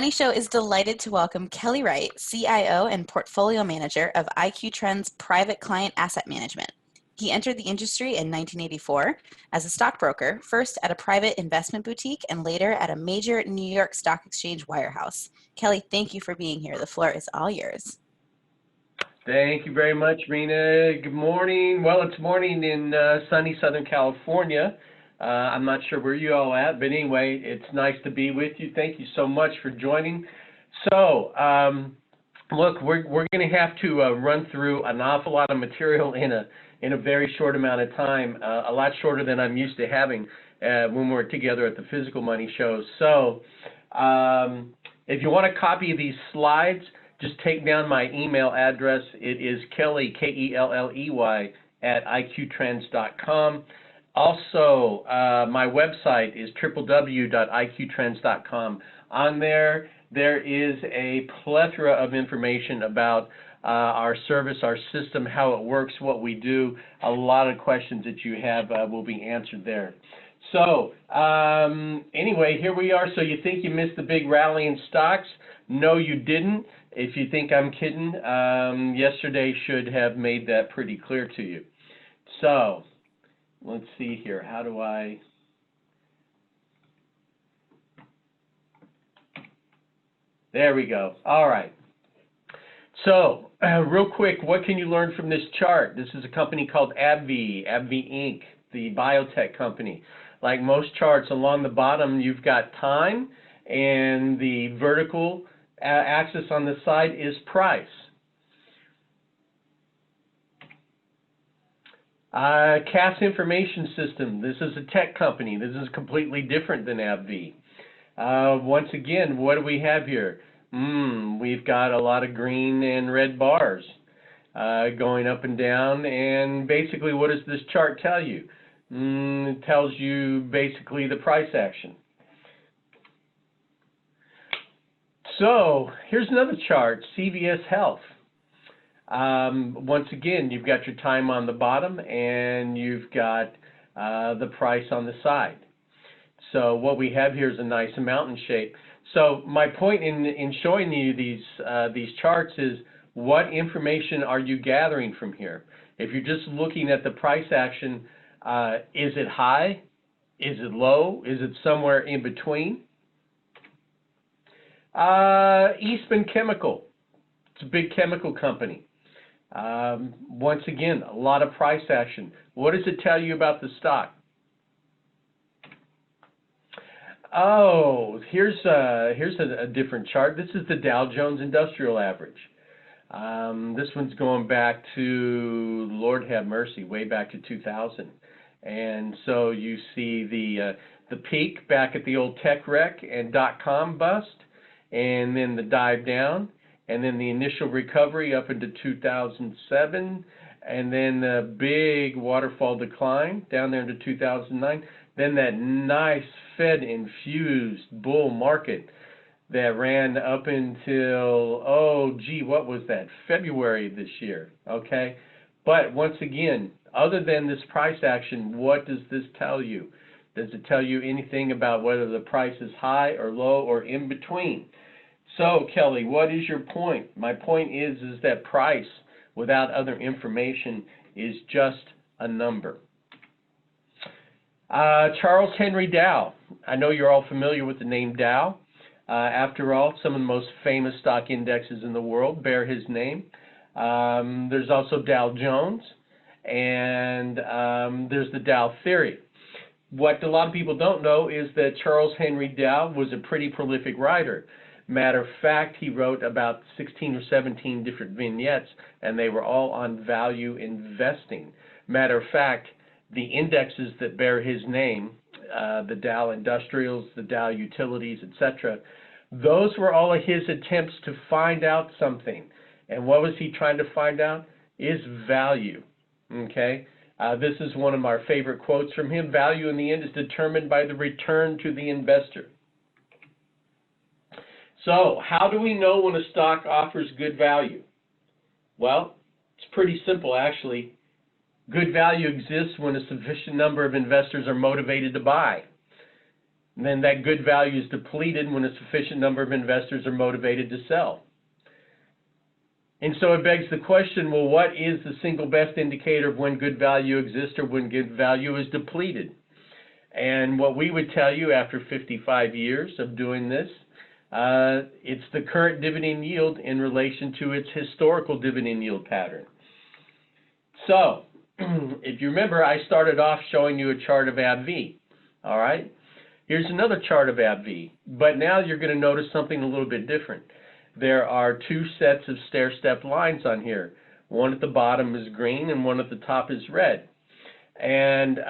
Money Show is delighted to welcome Kelley Wright, CIO and Portfolio Manager of IQ Trend's Private Client Asset Management. He entered the industry in 1984 as a stockbroker, first at a private investment boutique and later at a major New York Stock Exchange wirehouse. Kelley, thank you for being here. The floor is all yours. Thank you very much, Rena. Good morning. Well, it's morning in sunny Southern California. I'm not sure where you all at, but anyway, it's nice to be with you. Thank you so much for joining. So, look, we're going to have to run through an awful lot of material in a very short amount of time, a lot shorter than I'm used to having when we're together at the Physical Money Show. So, if you want a copy of these slides, just take down my email address. It is Kelley, Kelley, at iqtrends.com. Also, my website is www.iqtrends.com. On there is a plethora of information about our service, our system, how it works, what we do. A lot of questions that you have will be answered there. So, anyway, here we are. So you think you missed the big rally in stocks? No, you didn't. If you think I'm kidding, yesterday should have made that pretty clear to you. So, let's see here. How do I... There we go. All right. So, real quick, what can you learn from this chart? This is a company called AbbVie Inc., the biotech company. Like most charts, along the bottom, you've got time, and the vertical axis on the side is price. CAS Information System. This is a tech company. This is completely different than AbbVie. Once again, what do we have here? We've got a lot of green and red bars going up and down. And basically, what does this chart tell you? It tells you basically the price action. So here's another chart, CVS Health. Once again, you've got your time on the bottom and you've got the price on the side. So what we have here is a nice mountain shape. So my point in showing you these charts is, what information are you gathering from here? If you're just looking at the price action, is it high? Is it low? Is it somewhere in between? Eastman Chemical. It's a big chemical company. Once again, a lot of price action. What does it tell you about the stock? Oh, here's a different chart. This is the Dow Jones Industrial Average. This one's going back to, Lord have mercy, way back to 2000. And so you see the peak back at the old tech wreck and .com bust, and then the dive down, and then the initial recovery up into 2007, and then the big waterfall decline down there into 2009, then that nice Fed-infused bull market that ran up until, what was that, February this year, okay? But once again, other than this price action, what does this tell you? Does it tell you anything about whether the price is high or low or in between? So, Kelley, what is your point? My point is that price without other information is just a number. Charles Henry Dow. I know you're all familiar with the name Dow. After all, some of the most famous stock indexes in the world bear his name. There's also Dow Jones, and there's the Dow theory. What a lot of people don't know is that Charles Henry Dow was a pretty prolific writer. Matter of fact, he wrote about 16 or 17 different vignettes, and they were all on value investing. Matter of fact, the indexes that bear his name, the Dow Industrials, the Dow Utilities, etc., those were all of his attempts to find out something. And what was he trying to find out? Is value. Okay? This is one of our favorite quotes from him. Value in the end is determined by the return to the investor. So, how do we know when a stock offers good value? Well, it's pretty simple, actually. Good value exists when a sufficient number of investors are motivated to buy. And then that good value is depleted when a sufficient number of investors are motivated to sell. And so it begs the question, well, what is the single best indicator of when good value exists or when good value is depleted? And what we would tell you after 55 years of doing this, it's the current dividend yield in relation to its historical dividend yield pattern. So, if you remember, I started off showing you a chart of AbbVie. All right? Here's another chart of AbbVie, but now you're going to notice something a little bit different. There are two sets of stair-step lines on here. One at the bottom is green and one at the top is red. And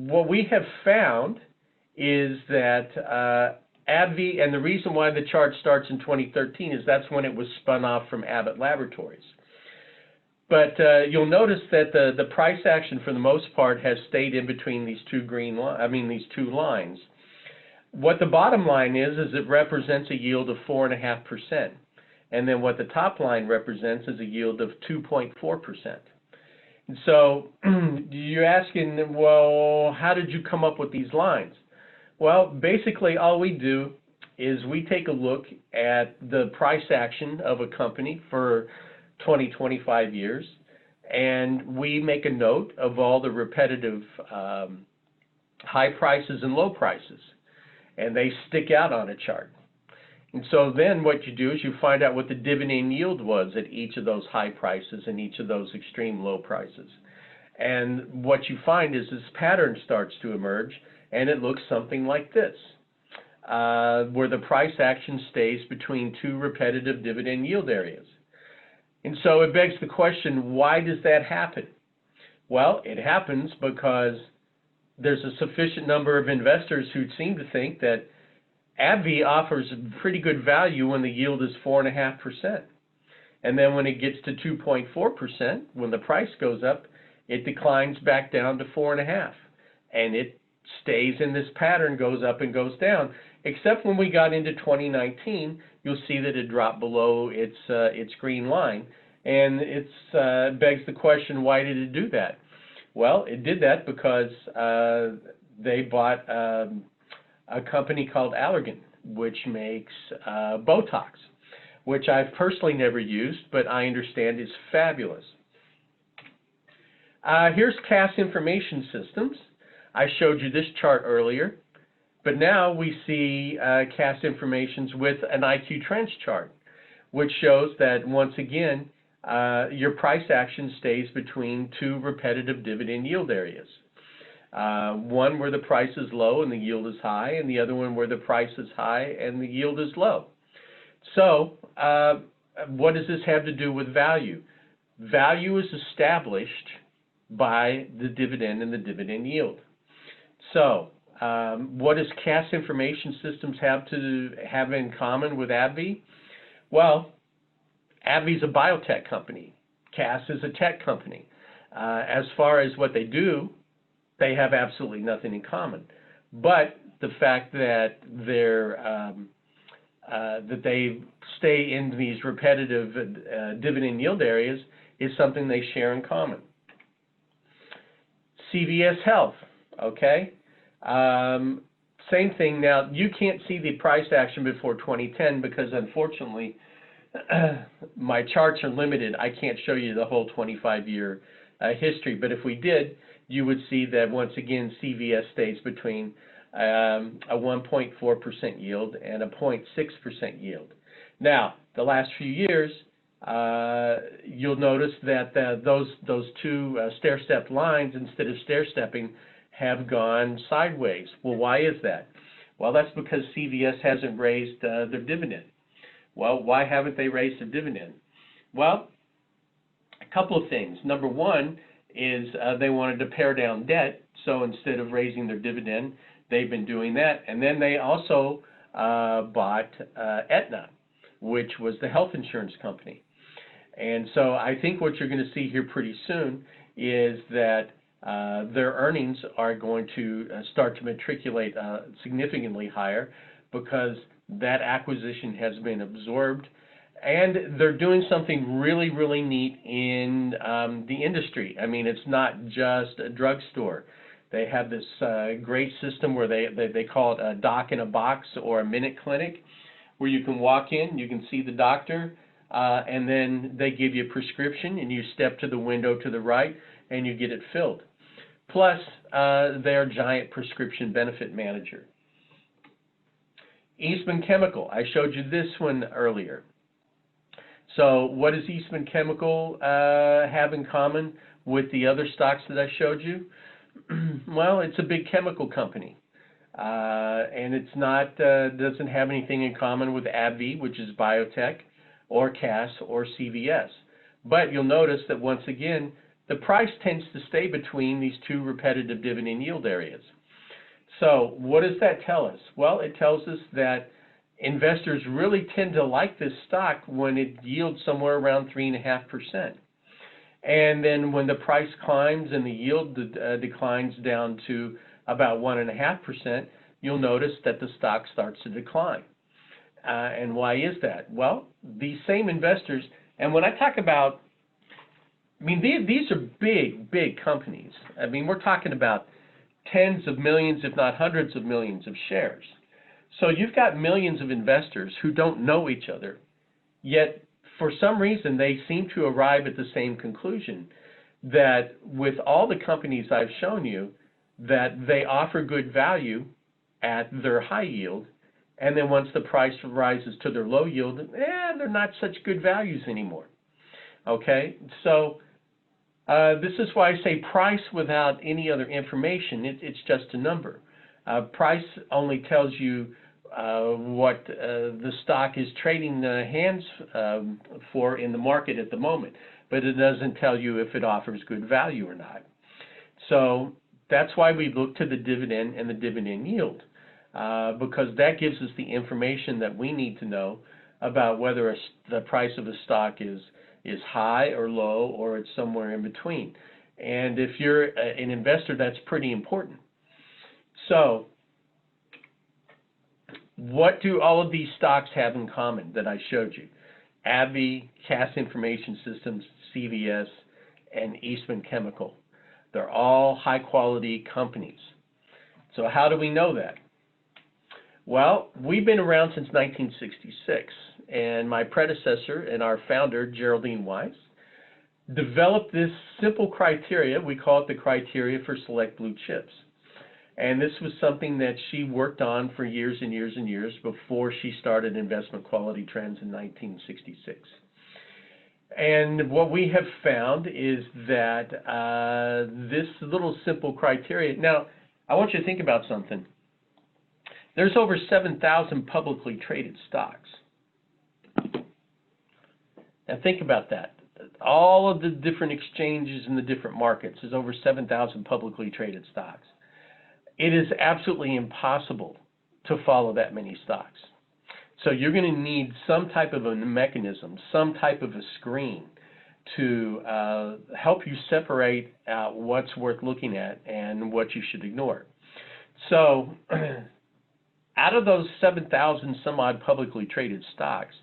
what we have found is that AbbVie, and the reason why the chart starts in 2013 is that's when it was spun off from Abbott Laboratories. But you'll notice that the price action for the most part has stayed in between these two these two lines. What the bottom line is it represents a yield of 4.5%. And then what the top line represents is a yield of 2.4%. And so you're asking, well, how did you come up with these lines? Well, basically all we do is we take a look at the price action of a company for 20, 25 years, and we make a note of all the repetitive high prices and low prices, and they stick out on a chart. And so then what you do is you find out what the dividend yield was at each of those high prices and each of those extreme low prices. And what you find is this pattern starts to emerge, and it looks something like this, where the price action stays between two repetitive dividend yield areas. And so it begs the question, why does that happen? Well, it happens because there's a sufficient number of investors who seem to think that AbbVie offers pretty good value when the yield is 4.5%. And then when it gets to 2.4%, when the price goes up, it declines back down to 4.5%. And it stays in this pattern, goes up and goes down. Except when we got into 2019, you'll see that it dropped below its green line. And it begs the question, why did it do that? Well, it did that because they bought a company called Allergan, which makes Botox, which I've personally never used, but I understand is fabulous. Here's Cass Information Systems. I showed you this chart earlier, but now we see Cass Informations with an IQ Trends chart, which shows that once again, your price action stays between two repetitive dividend yield areas. One where the price is low and the yield is high, and the other one where the price is high and the yield is low. So what does this have to do with value? Value is established by the dividend and the dividend yield. So what does Cass Information Systems have in common with AbbVie? Well, AbbVie is a biotech company. Cass is a tech company. As far as what they do, they have absolutely nothing in common. But the fact that they stay in these repetitive dividend yield areas is something they share in common. CVS Health, okay? Same thing. Now, you can't see the price action before 2010 because, unfortunately, my charts are limited. I can't show you the whole 25-year history, but if we did, you would see that once again CVS stays between a 1.4% yield and a 0.6% yield. Now, the last few years, you'll notice that those two stair-step lines, instead of stair-stepping, have gone sideways. Well, why is that? Well, that's because CVS hasn't raised their dividend. Well, why haven't they raised their dividend? Well, a couple of things. Number one is they wanted to pare down debt, so instead of raising their dividend, they've been doing that. And then they also bought Aetna, which was the health insurance company. And so I think what you're going to see here pretty soon is that their earnings are going to start to matriculate significantly higher because that acquisition has been absorbed. And they're doing something really, really neat in the industry. I mean, it's not just a drugstore. They have this great system where they call it a doc in a box or a minute clinic, where you can walk in, you can see the doctor, and then they give you a prescription, and you step to the window to the right, and you get it filled. Plus, their giant prescription benefit manager. Eastman Chemical, I showed you this one earlier. So what does Eastman Chemical have in common with the other stocks that I showed you? Well, it's a big chemical company. And it's not, doesn't have anything in common with AbbVie, which is biotech, or Cass, or CVS. But you'll notice that once again, the price tends to stay between these two repetitive dividend yield areas. So what does that tell us? Well, it tells us that investors really tend to like this stock when it yields somewhere around 3.5%. And then when the price climbs and the yield declines down to about 1.5%, you'll notice that the stock starts to decline. And why is that? Well, these same investors, and when I talk about, I mean, these are big companies. I mean, we're talking about tens of millions, if not hundreds of millions of shares. So you've got millions of investors who don't know each other, yet for some reason they seem to arrive at the same conclusion, that with all the companies I've shown you, that they offer good value at their high yield, and then once the price rises to their low yield, they're not such good values anymore. Okay, so this is why I say price without any other information, it's just a number. Price only tells you what the stock is trading hands for in the market at the moment, but it doesn't tell you if it offers good value or not. So that's why we look to the dividend and the dividend yield, because that gives us the information that we need to know about whether the price of a stock is high or low, or it's somewhere in between. And if you're an investor, that's pretty important. So what do all of these stocks have in common that I showed you? AbbVie, Cass Information Systems, CVS, and Eastman Chemical. They're all high-quality companies. So how do we know that? Well, we've been around since 1966, and my predecessor and our founder, Geraldine Weiss, developed this simple criteria. We call it the criteria for select blue chips. And this was something that she worked on for years and years and years before she started Investment Quality Trends in 1966. And what we have found is that this little simple criteria, now I want you to think about something. There's over 7,000 publicly traded stocks. Now think about that. All of the different exchanges in the different markets, there's over 7,000 publicly traded stocks. It is absolutely impossible to follow that many stocks. So you're going to need some type of a mechanism, some type of a screen to help you separate out what's worth looking at and what you should ignore. So out of those 7,000 some odd publicly traded stocks,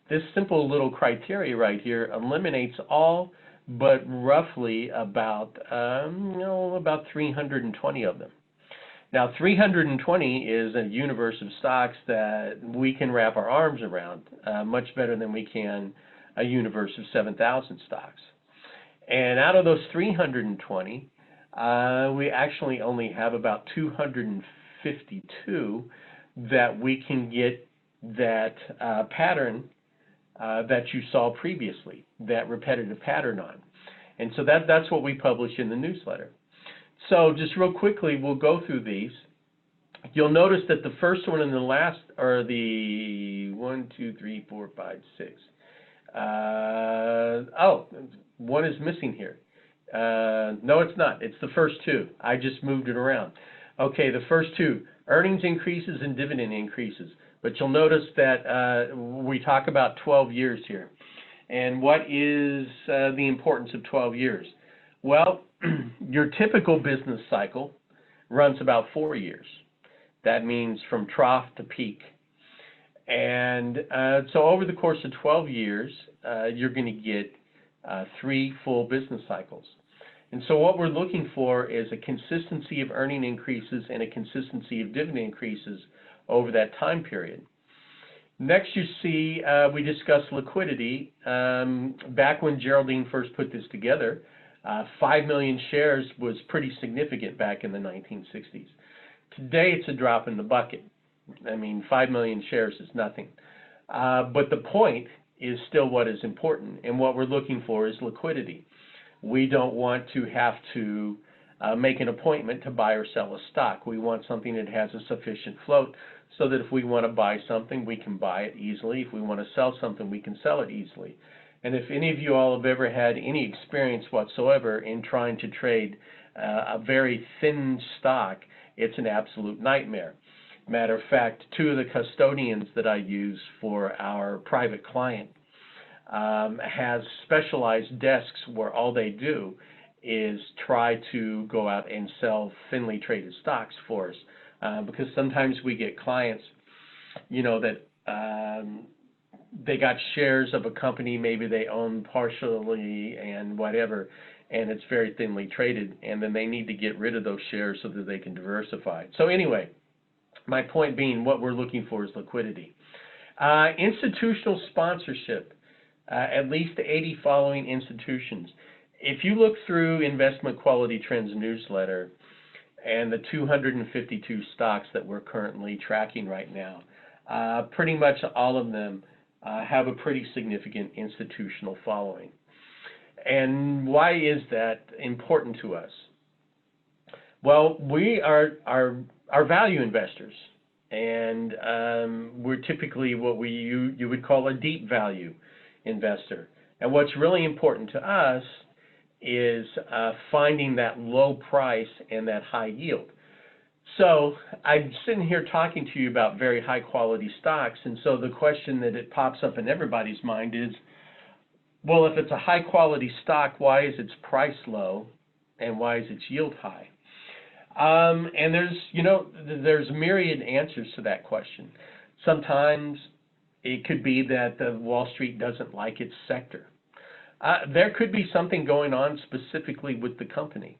this simple little criteria right here eliminates all but roughly about 320 of them. Now, 320 is a universe of stocks that we can wrap our arms around much better than we can a universe of 7,000 stocks. And out of those 320, we actually only have about 252 that we can get that pattern that you saw previously, that repetitive pattern on. And so that's what we publish in the newsletter. So just real quickly, we'll go through these. You'll notice that the first one and the last are the 1, 2, 3, 4, 5, 6. One is missing here. No, it's not. It's the first two. I just moved it around. Okay, the first two, earnings increases and dividend increases. But you'll notice that we talk about 12 years here. And what is the importance of 12 years? Well, your typical business cycle runs about 4 years. That means from trough to peak. And so over the course of 12 years, you're going to get 3 full business cycles. And so what we're looking for is a consistency of earning increases and a consistency of dividend increases over that time period. Next, you see we discussed liquidity. Back when Geraldine first put this together, 5 million shares was pretty significant back in the 1960s. Today, it's a drop in the bucket. I mean, 5 million shares is nothing. But the point is still what is important, and what we're looking for is liquidity. We don't want to have to make an appointment to buy or sell a stock. We want something that has a sufficient float so that if we want to buy something, we can buy it easily. If we want to sell something, we can sell it easily. And if any of you all have ever had any experience whatsoever in trying to trade a very thin stock, it's an absolute nightmare. Matter of fact, 2 of the custodians that I use for our private client has specialized desks where all they do is try to go out and sell thinly traded stocks for us, because sometimes we get clients, you know, that they got shares of a company, maybe they own partially and whatever, and it's very thinly traded, and then they need to get rid of those shares so that they can diversify. So anyway, my point being, what we're looking for is liquidity. Institutional sponsorship, at least 80 following institutions. If you look through Investment Quality Trends newsletter and the 252 stocks that we're currently tracking right now, pretty much all of them have a pretty significant institutional following. And why is that important to us? Well, we are value investors, and we're typically what you would call a deep value investor. And what's really important to us is finding that low price and that high yield. So I'm sitting here talking to you about very high quality stocks, and so the question that it pops up in everybody's mind is, well, if it's a high quality stock, why is its price low and why is its yield high? And there's myriad answers to that question. Sometimes it could be that the Wall Street doesn't like its sector. There could be something going on specifically with the company.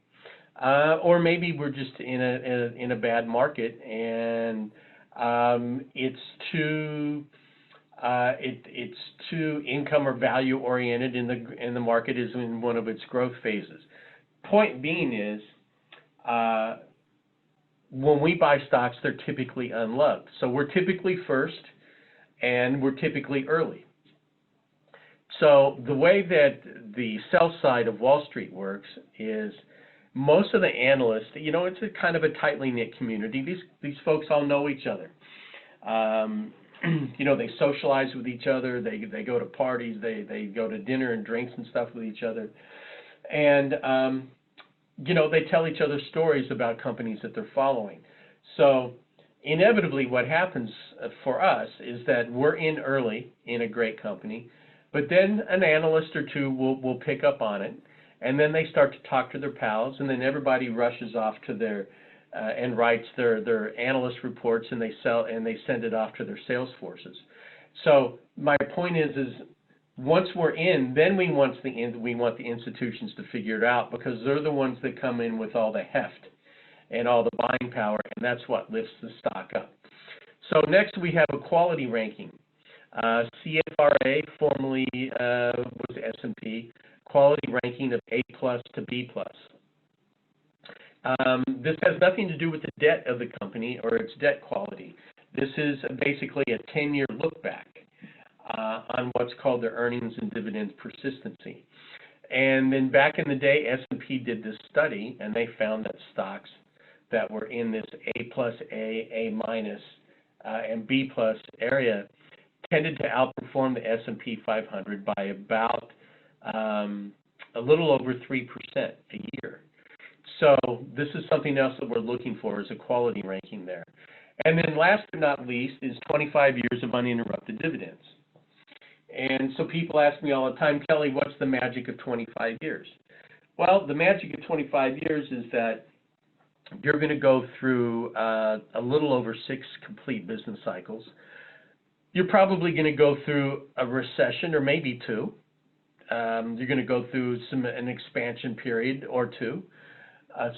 Or maybe we're just in a bad market, and it's too income or value oriented, and the market is in one of its growth phases. Point being is, when we buy stocks, they're typically unloved. So we're typically first, and we're typically early. So the way that the sell side of Wall Street works is, most of the analysts, you know, it's a kind of a tightly knit community. These folks all know each other. You know, they socialize with each other. They go to parties. They go to dinner and drinks and stuff with each other. And you know, they tell each other stories about companies that they're following. So inevitably, what happens for us is that we're in early in a great company, but then an analyst or two will pick up on it. And then they start to talk to their pals, and then everybody rushes off to their and writes their analyst reports, and they send it off to their sales forces. So my point is once we're in, then we want the institutions to figure it out, because they're the ones that come in with all the heft and all the buying power, and that's what lifts the stock up. So next we have a quality ranking. CFRA formerly was S&P. Quality ranking of A+ to B+. This has nothing to do with the debt of the company or its debt quality. This is basically a 10-year look back on what's called their earnings and dividends persistency. And then back in the day, S&P did this study, and they found that stocks that were in this A+, A-, and B+ area tended to outperform the S&P 500 by about a little over 3% a year. So this is something else that we're looking for, is a quality ranking there. And then last but not least is 25 years of uninterrupted dividends. And so people ask me all the time, Kelley, what's the magic of 25 years? Well, the magic of 25 years is that you're going to go through a little over 6 complete business cycles. You're probably going to go through a recession, or maybe 2. you're going to go through an expansion period or two,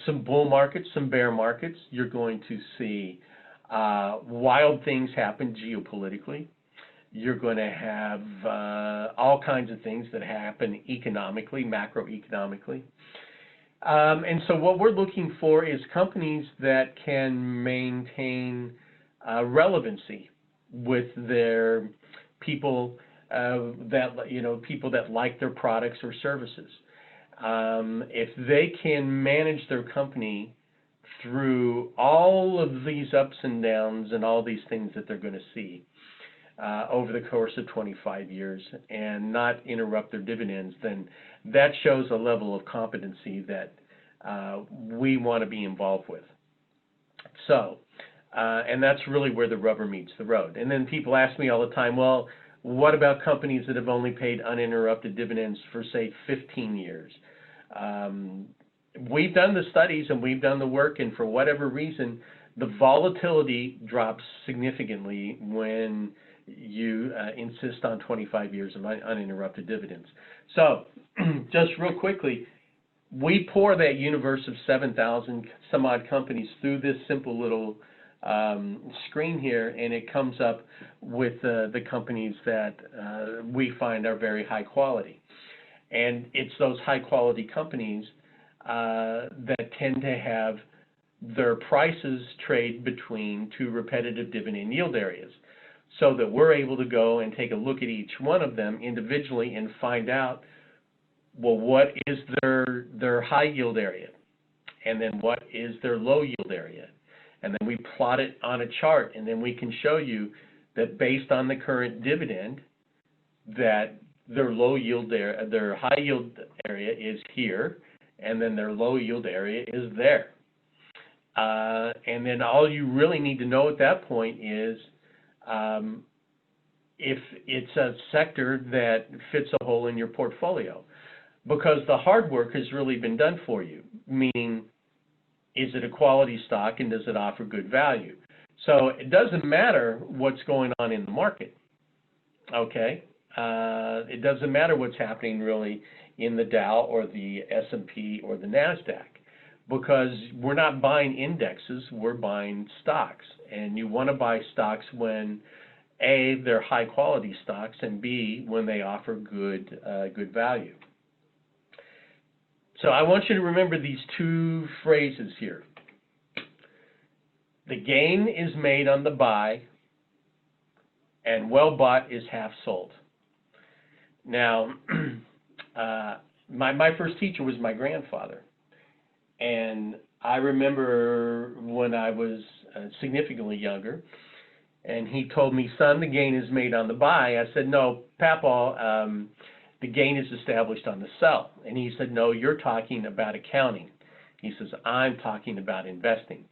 some bull markets, some bear markets. You're going to see wild things happen geopolitically. You're going to have all kinds of things that happen economically, macroeconomically. And so what we're looking for is companies that can maintain relevancy with their people, people that like their products or services. If they can manage their company through all of these ups and downs and all these things that they're going to see over the course of 25 years and not interrupt their dividends, then that shows a level of competency that we want to be involved with. So, and that's really where the rubber meets the road. And then people ask me all the time, well, what about companies that have only paid uninterrupted dividends for, say, 15 years? We've done the studies and we've done the work, and for whatever reason, the volatility drops significantly when you insist on 25 years of uninterrupted dividends. So, just real quickly, we pour that universe of 7,000 some odd companies through this simple little screen here, and it comes up with the companies that we find are very high quality. And it's those high quality companies that tend to have their prices trade between two repetitive dividend yield areas, so that we're able to go and take a look at each one of them individually and find out, well, what is their high yield area, and then what is their low yield area, and then we plot it on a chart, and then we can show you that based on the current dividend, that their low yield area, their high yield area is here, and then their low yield area is there. And then all you really need to know at that point is if it's a sector that fits a hole in your portfolio, because the hard work has really been done for you, meaning, is it a quality stock and does it offer good value? So it doesn't matter what's going on in the market, okay? It doesn't matter what's happening really in the Dow or the S&P or the NASDAQ, because we're not buying indexes, we're buying stocks. And you want to buy stocks when A, they're high quality stocks, and B, when they offer good value. So I want you to remember these two phrases here. The gain is made on the buy, and well bought is half sold. Now, my first teacher was my grandfather, and I remember when I was significantly younger, and he told me, son, the gain is made on the buy. I said, no, Papa, the gain is established on the sell. And he said, no, you're talking about accounting. He says, I'm talking about investing.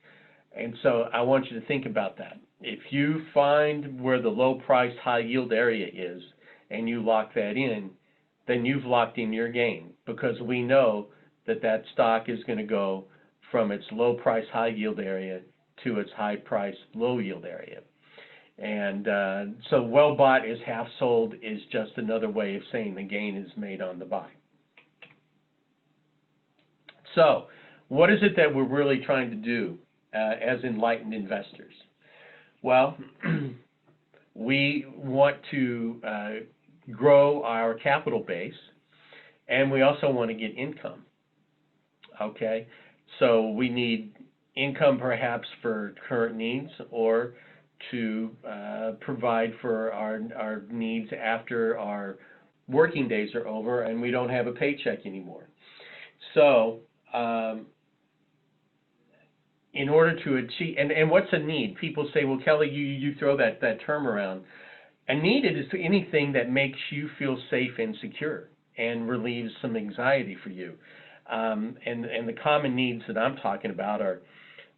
And so I want you to think about that. If you find where the low price, high yield area is, and you lock that in, then you've locked in your gain, because we know that that stock is going to go from its low price, high yield area to its high price, low yield area. And so well bought is half sold is just another way of saying the gain is made on the buy. So what is it that we're really trying to do as enlightened investors? Well, we want to grow our capital base, and we also want to get income. Okay, so we need income perhaps for current needs, or to provide for our needs after our working days are over and we don't have a paycheck anymore. So in order to achieve, and what's a need? People say, well, Kelley, you throw that term around. A need is anything that makes you feel safe and secure and relieves some anxiety for you. And the common needs that I'm talking about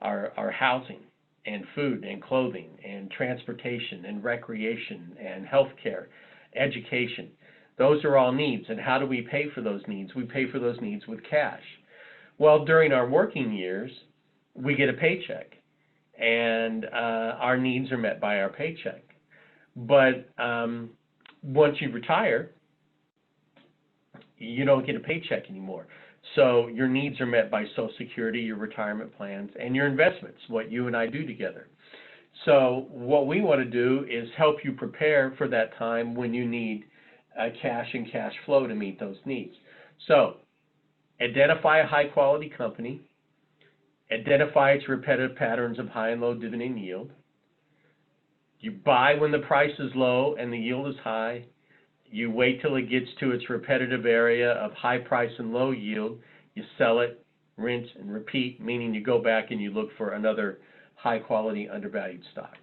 are housing, and food, and clothing, and transportation, and recreation, and healthcare, education. Those are all needs. And how do we pay for those needs? We pay for those needs with cash. Well, during our working years, we get a paycheck, and our needs are met by our paycheck. But once you retire, you don't get a paycheck anymore. So your needs are met by Social Security, your retirement plans, and your investments, what you and I do together. So what we want to do is help you prepare for that time when you need cash and cash flow to meet those needs. So identify a high quality company, identify its repetitive patterns of high and low dividend yield. You buy when the price is low and the yield is high. You wait till it gets to its repetitive area of high price and low yield. You sell it, rinse and repeat, meaning you go back and you look for another high quality undervalued stock.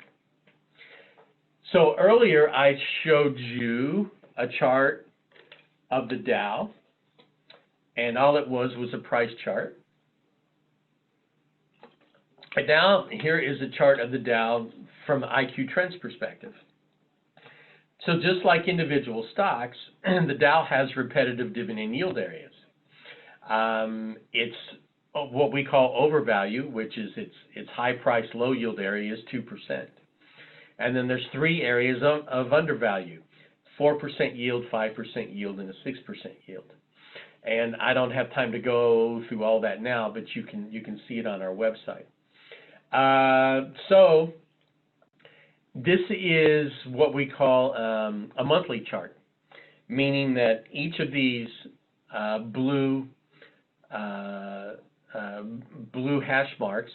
So earlier I showed you a chart of the Dow, and all it was a price chart. And now here is a chart of the Dow from IQ Trends perspective. So just like individual stocks, the Dow has repetitive dividend yield areas. It's what we call overvalue, which is its high price, low yield area is 2%. And then there's 3 areas of undervalue, 4% yield, 5% yield, and a 6% yield. And I don't have time to go through all that now, but you can see it on our website. So this is what we call a monthly chart, meaning that each of these blue hash marks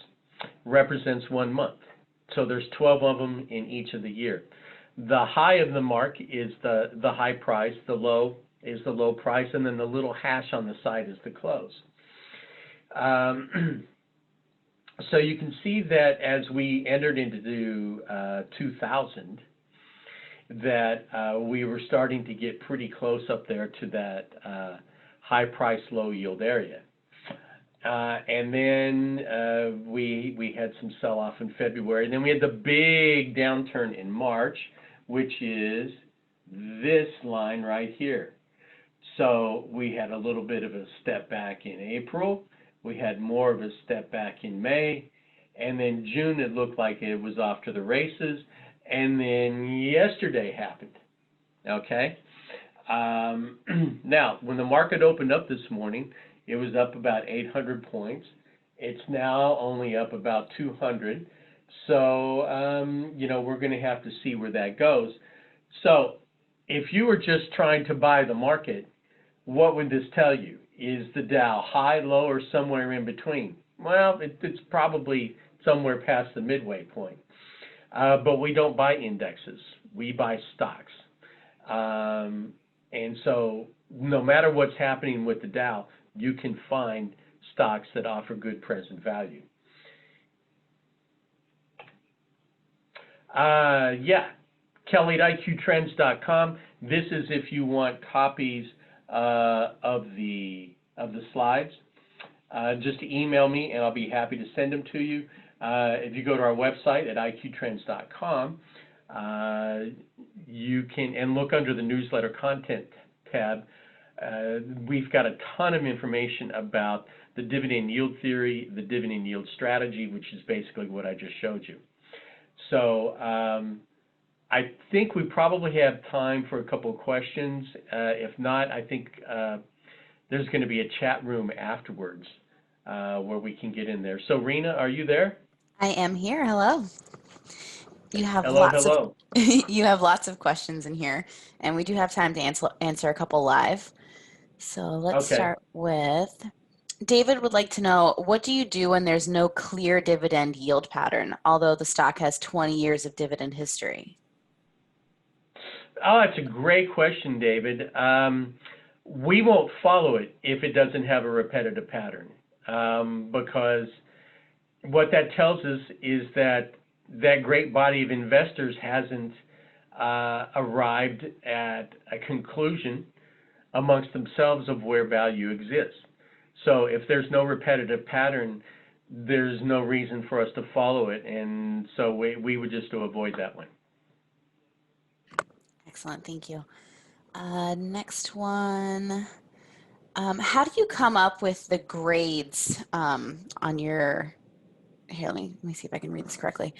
represents 1 month. So there's 12 of them in each of the year. The high of the mark is the high price, the low is the low price, and then the little hash on the side is the close. So you can see that as we entered into 2000, that we were starting to get pretty close up there to that high price, low yield area. And then we had some sell-off in February. And then we had the big downturn in March, which is this line right here. So we had a little bit of a step back in April. We had more of a step back in May. And then June, it looked like it was off to the races. And then yesterday happened. Okay? Now, when the market opened up this morning, it was up about 800 points. It's now only up about 200. So, you know, we're going to have to see where that goes. So, if you were just trying to buy the market, what would this tell you? Is the Dow high, low, or somewhere in between? Well, it's probably somewhere past the midway point. But we don't buy indexes. We buy stocks. And so no matter what's happening with the Dow, you can find stocks that offer good present value. Yeah, Kelley at IQTrends.com. This is if you want copies of the slides. Just email me and I'll be happy to send them to you. If you go to our website at IQTrends.com, you can, and look under the newsletter content tab, we've got a ton of information about the dividend yield theory, the dividend yield strategy, which is basically what I just showed you. So I think we probably have time for a couple of questions. If not, I think there's going to be a chat room afterwards where we can get in there. So Rena, are you there? I am here. Hello. You have Hello, hello. you have lots of questions in here, and we do have time to answer a couple live. So let's start with David would like to know, what do you do when there's no clear dividend yield pattern, although the stock has 20 years of dividend history? Oh, that's a great question, David. We won't follow it if it doesn't have a repetitive pattern, because what that tells us is that that great body of investors hasn't arrived at a conclusion amongst themselves of where value exists. So if there's no repetitive pattern, there's no reason for us to follow it, and so we would just avoid that one. Excellent, thank you. Next one. How do you come up with the grades on your, here, let me see if I can read this correctly.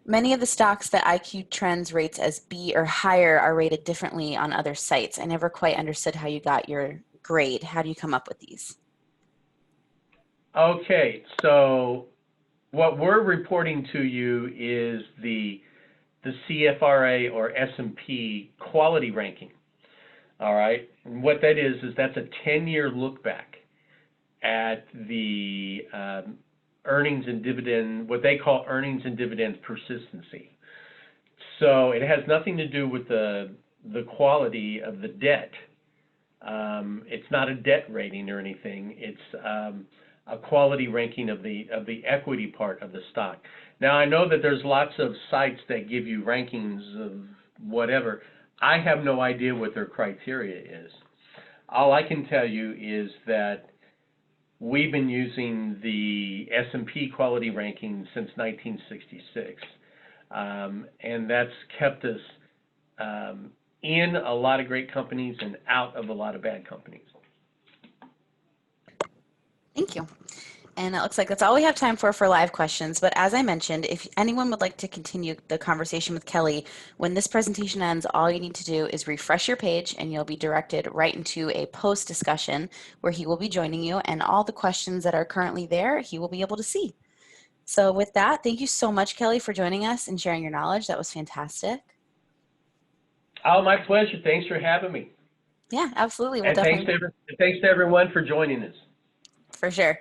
Many of the stocks that IQ Trends rates as B or higher are rated differently on other sites. I never quite understood how you got your grade? How do you come up with these? Okay, so what we're reporting to you is the CFRA or S&P quality ranking. All right, and what that is that's a 10-year look back at the earnings and dividend, what they call earnings and dividends persistency. So it has nothing to do with the quality of the debt. It's not a debt rating or anything. It's a quality ranking of the equity part of the stock. Now I know that there's lots of sites that give you rankings of whatever. I have no idea what their criteria is. All I can tell you is that we've been using the S&P quality ranking since 1966, and that's kept us in a lot of great companies and out of a lot of bad companies. Thank you. And it looks like that's all we have time for live questions. But as I mentioned, if anyone would like to continue the conversation with Kelley, when this presentation ends, all you need to do is refresh your page and you'll be directed right into a post discussion where he will be joining you, and all the questions that are currently there, he will be able to see. So with that, thank you so much, Kelley, for joining us and sharing your knowledge. That was fantastic. Oh, my pleasure. Thanks for having me. Yeah, absolutely. We'll And thanks definitely, to everyone for joining us. for sure.